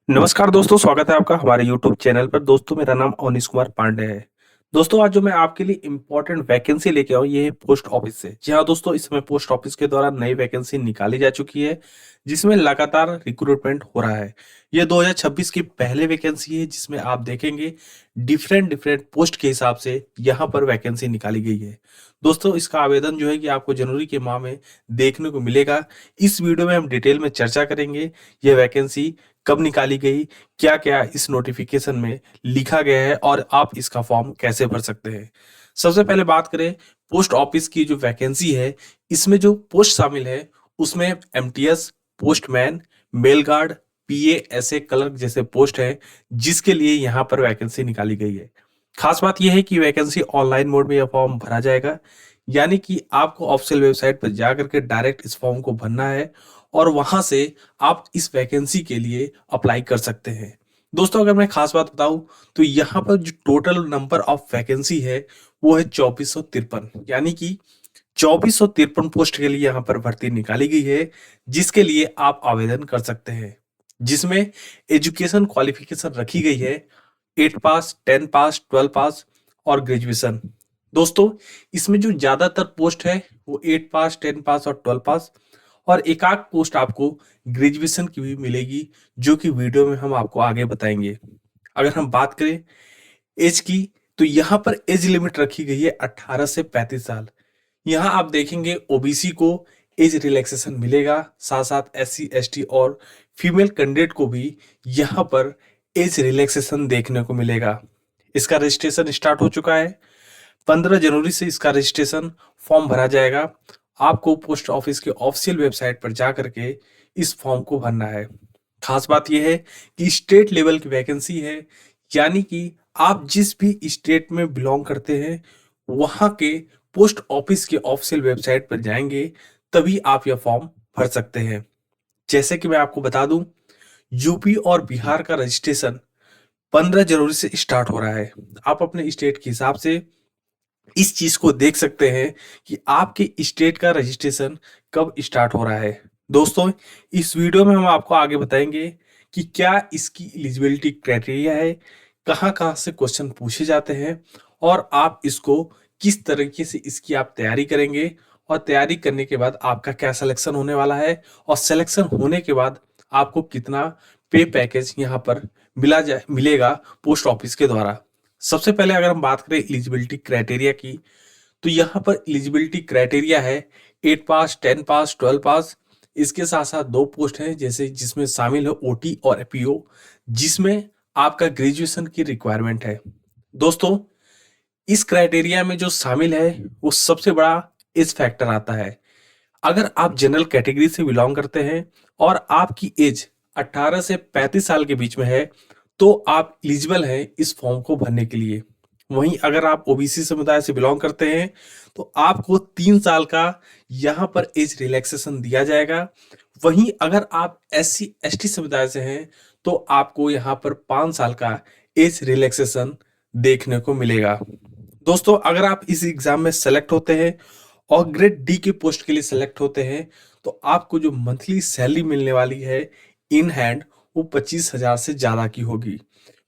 नमस्कार दोस्तों, स्वागत है आपका हमारे YouTube चैनल पर। दोस्तों, मेरा नाम अवनीश कुमार पांडे है। दोस्तों, आज जो मैं आपके लिए इम्पोर्टेंट वैकेंसी लेके आऊँ, ये है पोस्ट ऑफिस से। जी हाँ दोस्तों, इस समय पोस्ट ऑफिस के द्वारा नई वैकेंसी निकाली जा चुकी है, जिसमें लगातार रिक्रूटमेंट हो रहा है। ये 2026 की पहले वैकेंसी है, जिसमें आप देखेंगे डिफरेंट डिफरेंट पोस्ट के हिसाब से यहाँ पर वैकेंसी निकाली गई है। दोस्तों, इसका आवेदन जो है कि आपको जनवरी के माह में देखने को मिलेगा। इस वीडियो में हम डिटेल में चर्चा करेंगे, यह वैकेंसी कब निकाली गई, क्या-क्या इस नोटिफिकेशन में लिखा गया है और आप इसका फॉर्म कैसे भर सकते हैं। सबसे पहले बात करें पोस्ट ऑफिस की जो वैकेंसी है, इसमें जो पोस्ट शामिल है उसमें एमटीएस, पोस्टमैन, मेल गार्ड, पीए, एसए क्लर्क जैसे पोस्ट है, जिसके लिए यहाँ पर वैकेंसी निकाली गई है। खास बात यह है कि वैकेंसी ऑनलाइन मोड में यह फॉर्म भरा जाएगा, यानी कि आपको ऑफिशियल वेबसाइट पर जाकर के डायरेक्ट इस फॉर्म को भरना है और वहां से आप इस वैकेंसी के लिए अप्लाई कर सकते हैं। दोस्तों, अगर मैं खास बात बताऊं तो यहाँ पर जो टोटल नंबर ऑफ वैकेंसी है वो है 2453, यानी कि 2453 पोस्ट के लिए यहाँ पर भर्ती निकाली गई है, जिसके लिए आप आवेदन कर सकते हैं। जिसमें एजुकेशन क्वालिफिकेशन रखी गई है 8 पास, 10 पास, 12 पास और ग्रेजुएशन। दोस्तों, इसमें जो ज्यादातर पोस्ट है वो 8 पास, 10 पास और 12 पास और एक आध पोस्ट आपको ग्रेजुएशन की भी मिलेगी, जो कि वीडियो में हम आपको आगे बताएंगे। अगर हम बात करें एज की, तो यहाँ पर एज लिमिट रखी गई है 18 से 35 साल। यहाँ आप देखेंगे ओबीसी को एज रिलैक्सेशन मिलेगा, साथ साथ एससी एसटी और फीमेल कैंडिडेट को भी यहाँ पर एज रिलैक्सेशन देखने को मिलेगा। इसका रजिस्ट्रेशन स्टार्ट हो चुका है। 15 जनवरी से इसका रजिस्ट्रेशन फॉर्म भरा जाएगा। आपको पोस्ट ऑफिस के ऑफिशियल वेबसाइट पर जा करके इस फॉर्म को भरना है। खास बात यह है कि स्टेट लेवल की वैकेंसी है, यानी कि आप जिस भी स्टेट में बिलोंग करते हैं वहां के पोस्ट ऑफिस के ऑफिशियल वेबसाइट पर जाएंगे, तभी आप यह फॉर्म भर सकते हैं। जैसे कि मैं आपको बता दूं, यूपी और बिहार का रजिस्ट्रेशन 15 जनवरी से स्टार्ट हो रहा है। आप अपने स्टेट के हिसाब से इस चीज को देख सकते हैं कि आपके स्टेट का रजिस्ट्रेशन कब स्टार्ट हो रहा है। दोस्तों, इस वीडियो में हम आपको आगे बताएंगे कि क्या इसकी एलिजिबिलिटी क्राइटेरिया है, कहाँ कहाँ से क्वेश्चन पूछे जाते हैं और आप इसको किस तरीके से इसकी आप तैयारी करेंगे और तैयारी करने के बाद आपका क्या सिलेक्शन होने वाला है और सिलेक्शन होने के बाद आपको कितना पे पैकेज यहाँ पर मिलेगा पोस्ट ऑफिस के द्वारा। सबसे पहले अगर हम बात करें एलिजिबिलिटी क्राइटेरिया की, तो यहाँ पर एलिजिबिलिटी क्राइटेरिया है 8 पास, 10 पास, 12 पास। इसके साथ साथ दो पोस्ट हैं जैसे जिसमें शामिल है ओटी और एपीओ, जिसमें आपका ग्रेजुएशन की रिक्वायरमेंट है। दोस्तों, इस क्राइटेरिया में जो शामिल है वो सबसे बड़ा एज फैक्टर आता है। अगर आप जनरल कैटेगरी से बिलोंग करते हैं और आपकी एज 18 से 35 साल के बीच में है, तो आप एलिजिबल हैं इस फॉर्म को भरने के लिए। वहीं अगर आप ओबीसी समुदाय से बिलोंग करते हैं तो आपको 3 साल का यहाँ पर एज रिलैक्सेशन दिया जाएगा। वहीं अगर आप एससी एसटी समुदाय से हैं तो आपको यहाँ पर 5 साल का एज रिलैक्सेशन देखने को मिलेगा। दोस्तों, अगर आप इस एग्जाम में सेलेक्ट होते हैं और ग्रेड डी के पोस्ट के लिए सेलेक्ट होते हैं तो आपको जो मंथली सैलरी मिलने वाली है इन हैंड वो 25,000 से ज्यादा की होगी।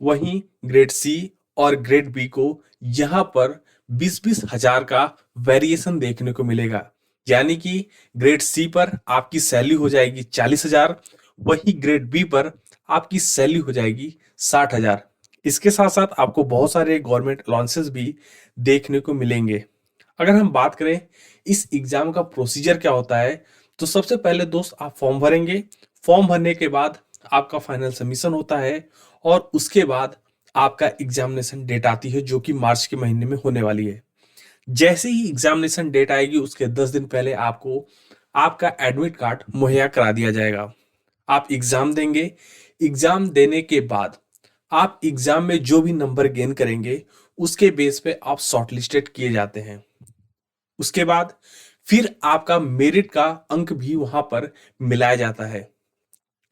वहीं ग्रेड सी और ग्रेड बी को यहाँ पर 20-20 हजार का वेरिएशन देखने को मिलेगा, यानी कि ग्रेड सी पर आपकी सैलरी हो जाएगी 40,000, वहीं ग्रेड बी पर आपकी सैलरी हो जाएगी 60,000। इसके साथ साथ आपको बहुत सारे गवर्नमेंट अलाउंसेस भी देखने को मिलेंगे। अगर हम बात करें इस एग्जाम का प्रोसीजर क्या होता है, तो सबसे पहले दोस्त आप फॉर्म भरेंगे। फॉर्म भरने के बाद आपका फाइनल सबमिशन होता है और उसके बाद आपका एग्जामिनेशन डेट आती है, जो कि मार्च के महीने में होने वाली है। जैसे ही एग्जामिनेशन डेट आएगी उसके 10 दिन पहले आपको आपका एडमिट कार्ड मुहैया करा दिया जाएगा। आप एग्जाम देंगे। एग्जाम देने के बाद आप एग्जाम में जो भी नंबर गेन करेंगे उसके बेस पे आप शॉर्टलिस्टेड किए जाते हैं। उसके बाद फिर आपका मेरिट का अंक भी वहां पर मिलाया जाता है।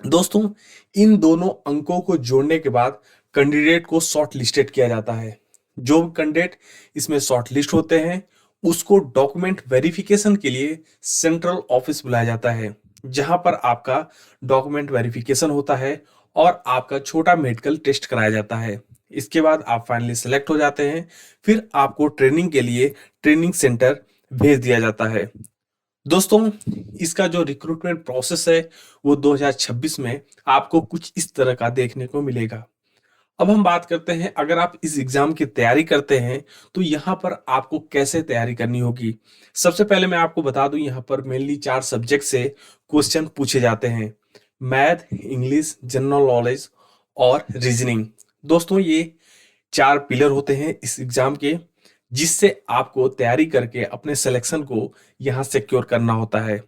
दोस्तों, इन दोनों अंकों को जोड़ने के बाद कैंडिडेट को शॉर्ट लिस्टेड किया जाता है। जो कैंडिडेट इसमें शॉर्ट लिस्ट होते हैं उसको डॉक्यूमेंट वेरिफिकेशन के लिए सेंट्रल ऑफिस बुलाया जाता है, जहां पर आपका डॉक्यूमेंट वेरिफिकेशन होता है और आपका छोटा मेडिकल टेस्ट कराया जाता है। इसके बाद आप फाइनली सेलेक्ट हो जाते हैं। फिर आपको ट्रेनिंग के लिए ट्रेनिंग सेंटर भेज दिया जाता है। दोस्तों, इसका जो रिक्रूटमेंट प्रोसेस है वो 2026 में आपको कुछ इस तरह का देखने को मिलेगा। अब हम बात करते हैं, अगर आप इस एग्जाम की तैयारी करते हैं तो यहाँ पर आपको कैसे तैयारी करनी होगी। सबसे पहले मैं आपको बता दूं, यहाँ पर मेनली 4 सब्जेक्ट से क्वेश्चन पूछे जाते हैं। मैथ, इंग्लिश, जनरल नॉलेज और रीजनिंग। दोस्तों, ये 4 पिलर होते हैं इस एग्जाम के, जिससे आपको तैयारी करके अपने सिलेक्शन को यहाँ सिक्योर करना होता है।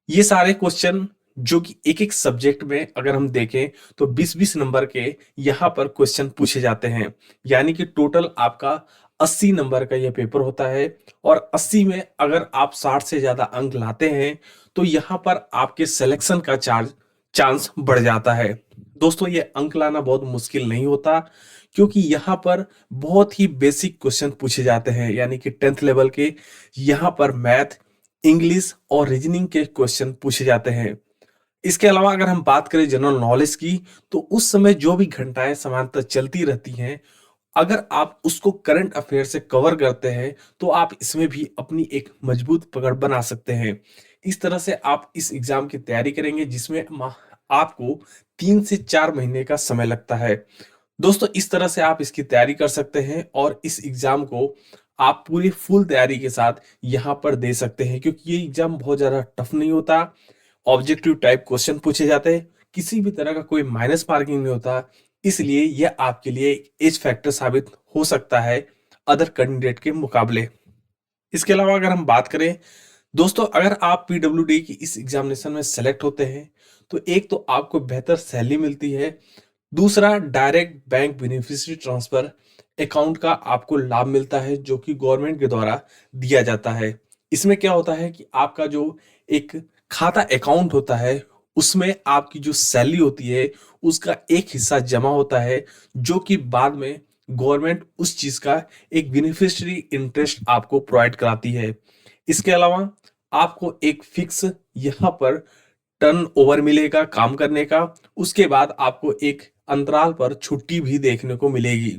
ये सारे क्वेश्चन जो कि एक एक सब्जेक्ट में अगर हम देखें तो 20-20 नंबर के यहाँ पर क्वेश्चन पूछे जाते हैं। यानी कि टोटल आपका 80 नंबर का यह पेपर होता है। और 80 में अगर आप 60 से ज्यादा अंक लाते हैं तो यहाँ पर आपके सिलेक्शन का चांस बढ़ जाता है। दोस्तों, ये अंक लाना बहुत मुश्किल नहीं होता, क्योंकि यहाँ पर बहुत ही बेसिक क्वेश्चन पूछे जाते हैं। यानी कि 10th लेवल के यहाँ पर मैथ, इंग्लिश और रीजनिंग के क्वेश्चन पूछे जाते हैं। इसके अलावा अगर हम बात करें जनरल नॉलेज की, तो उस समय जो भी घंटाएं समांतर चलती रहती हैं, अगर आप उसको करंट अफेयर से कवर करते हैं तो आप इसमें भी अपनी एक मजबूत पकड़ बना सकते हैं। इस तरह से आप इस एग्जाम की तैयारी करेंगे, जिसमें आपको 3 से 4 महीने का समय लगता है। दोस्तों, इस तरह से आप इसकी तैयारी कर सकते हैं और इस एग्जाम को आप पूरी फुल तैयारी के साथ यहाँ पर दे सकते हैं, क्योंकि ये एग्जाम बहुत ज्यादा टफ नहीं होता। ऑब्जेक्टिव टाइप क्वेश्चन पूछे जाते हैं, किसी भी तरह का कोई माइनस मार्किंग नहीं होता। इसलिए यह आपके लिए एक एज फैक्टर साबित हो सकता है अदर कैंडिडेट के मुकाबले। इसके अलावा अगर हम बात करें दोस्तों, अगर आप पीडब्ल्यूडी की इस एग्जामिनेशन में सेलेक्ट होते हैं तो एक तो आपको बेहतर सैलरी मिलती है, दूसरा direct bank beneficiary transfer account का आपको लाभ मिलता है, जो कि गवर्नमेंट के द्वारा दिया जाता है। इसमें क्या होता है कि आपका जो एक खाता अकाउंट होता है, उसमें आपकी जो सैलरी होती है उसका एक हिस्सा जमा होता है, जो कि बाद में गवर्नमेंट उस चीज का एक बेनिफिशियरी इंटरेस्ट आपको प्रोवाइड कराती है। इसके अलावा आपको एक फिक्स यहाँ पर टर्न ओवर मिलेगा काम करने का। उसके बाद आपको एक अंतराल पर छुट्टी भी देखने को मिलेगी।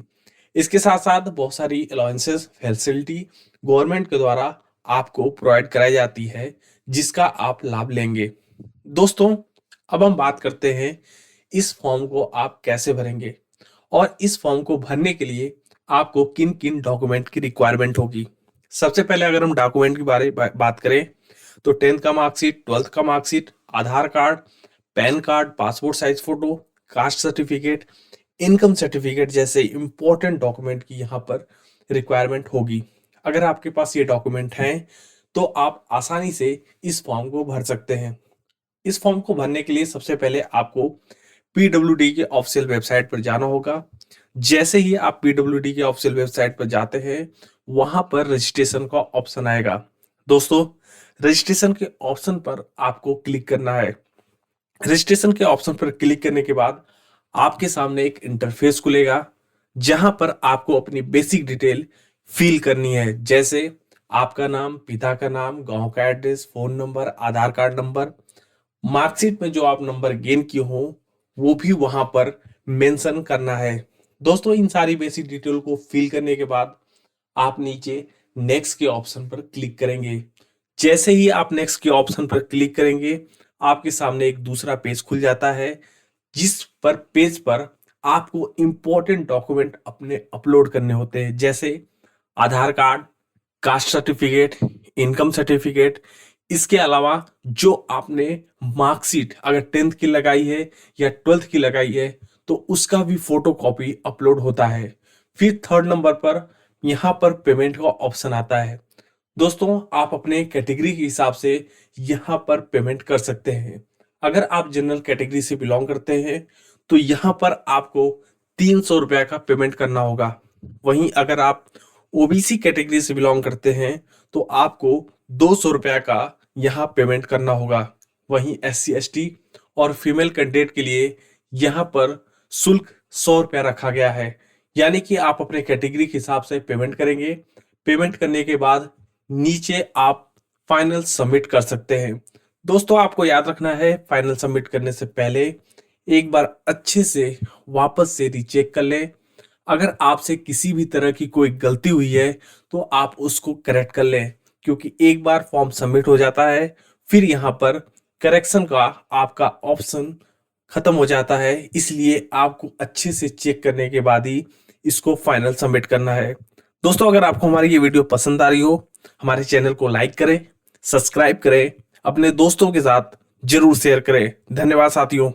इसके साथ साथ बहुत सारी अलाउंसेस फैसिलिटी गवर्नमेंट के द्वारा आपको प्रोवाइड कराई जाती है, जिसका आप लाभ लेंगे। दोस्तों, अब हम बात करते हैं इस फॉर्म को आप कैसे भरेंगे और इस फॉर्म को भरने के लिए आपको किन किन डॉक्यूमेंट की रिक्वायरमेंट होगी। सबसे पहले अगर हम डॉक्यूमेंट के बारे में बात करें तो 10th का मार्कशीट, 12th का marksheet, Aadhaar card, PAN card, passport size photo, caste certificate, income certificate जैसे इंपॉर्टेंट डॉक्यूमेंट की यहाँ पर रिक्वायरमेंट होगी। अगर आपके पास ये डॉक्यूमेंट हैं तो आप आसानी से इस फॉर्म को भर सकते हैं। इस फॉर्म को भरने के लिए सबसे पहले आपको पीडब्ल्यूडी के ऑफिशियल वेबसाइट पर जाना होगा। जैसे ही आप पीडब्ल्यूडी के ऑफिशियल वेबसाइट पर जाते हैं, वहां पर रजिस्ट्रेशन का ऑप्शन आएगा। दोस्तों, रजिस्ट्रेशन के ऑप्शन पर आपको क्लिक करना है। रजिस्ट्रेशन के ऑप्शन पर क्लिक करने के बाद आपके सामने एक इंटरफेस खुलेगा, जहां पर आपको अपनी बेसिक डिटेल फिल करनी है, जैसे आपका नाम, पिता का नाम, गांव का एड्रेस, फोन नंबर, आधार कार्ड नंबर, मार्कशीट में जो आप नंबर गेन किए हो वो भी वहां पर मेंशन करना है। दोस्तों, इन सारी बेसिक डिटेल को फिल करने के बाद आप नीचे नेक्स्ट के ऑप्शन पर क्लिक करेंगे। जैसे ही आप नेक्स्ट के ऑप्शन पर क्लिक करेंगे, आपके सामने एक दूसरा पेज खुल जाता है, जिस पर पेज पर आपको इंपॉर्टेंट डॉक्यूमेंट अपने अपलोड करने होते हैं, जैसे Aadhaar card, caste certificate, income certificate. इसके अलावा जो आपने मार्कशीट अगर 10th की लगाई है या 12th की लगाई है तो उसका भी फोटो कॉपी अपलोड होता है। फिर 3rd नंबर पर यहाँ पर पेमेंट का ऑप्शन आता है। दोस्तों, आप अपने कैटेगरी के हिसाब से यहाँ पर पेमेंट कर सकते हैं। अगर आप जनरल कैटेगरी से बिलोंग करते हैं तो यहाँ पर आपको 300 रुपया का पेमेंट करना होगा। वहीं अगर आप ओबीसी कैटेगरी से बिलोंग करते हैं तो आपको 200 रुपया का यहाँ पेमेंट करना होगा। वहीं SC ST और फीमेल कैंडिडेट के लिए यहाँ पर शुल्क 100 रुपया रखा गया है। यानी कि आप अपने कैटेगरी के हिसाब से पेमेंट करेंगे। पेमेंट करने के बाद नीचे आप फाइनल सबमिट कर सकते हैं। दोस्तों, आपको याद रखना है, फाइनल सबमिट करने से पहले एक बार अच्छे से वापस से रीचेक कर लें। अगर आपसे किसी भी तरह की कोई गलती हुई है तो आप उसको करेक्ट कर लें, क्योंकि एक बार फॉर्म सबमिट हो जाता है फिर यहाँ पर करेक्शन का आपका ऑप्शन खत्म हो जाता है। इसलिए आपको अच्छे से चेक करने के बाद ही इसको फाइनल सबमिट करना है। दोस्तों, अगर आपको हमारी ये वीडियो पसंद आ रही हो, हमारे चैनल को लाइक करें, सब्सक्राइब करें, अपने दोस्तों के साथ जरूर शेयर करें। धन्यवाद साथियों।